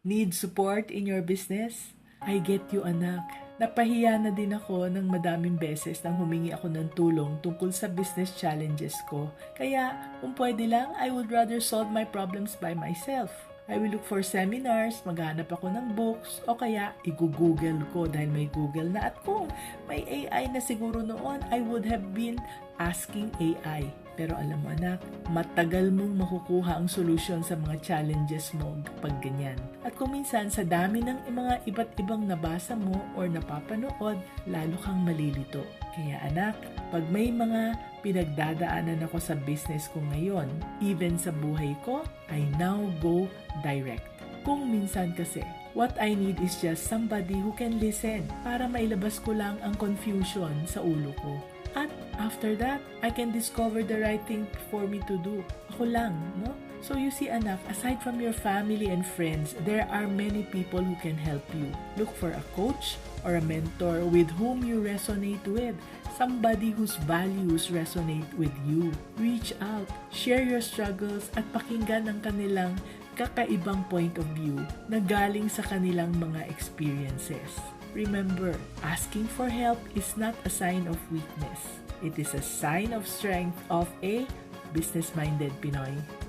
Need support in your business? I get you, anak. Napahiya na din ako ng madaming beses nang humingi ako ng tulong tungkol sa business challenges ko. Kaya, kung pwede lang, I would rather solve my problems by myself. I will look for seminars, maghanap ako ng books, o kaya i-google ko dahil may Google na. At kung may AI na siguro noon, I would have been asking AI. Pero alam mo anak, matagal mong makukuha ang solusyon sa mga challenges mo kapag ganyan. At kung minsan sa dami ng mga iba't ibang nabasa mo or napapanood, lalo kang malilito. Kaya anak, pag may mga pinagdadaanan ako sa business ko ngayon, even sa buhay ko, I now go direct. Kung minsan kasi, what I need is just somebody who can listen para mailabas ko lang ang confusion sa ulo ko. At after that, I can discover the right thing for me to do. Ako lang, no? So you see anak, aside from your family and friends, there are many people who can help you. Look for a coach or a mentor with whom you resonate with. Somebody whose values resonate with you. Reach out, share your struggles at pakinggan ang kanilang kakaibang point of view na galing sa kanilang mga experiences. Remember, asking for help is not a sign of weakness. It is a sign of strength of a business-minded Pinoy.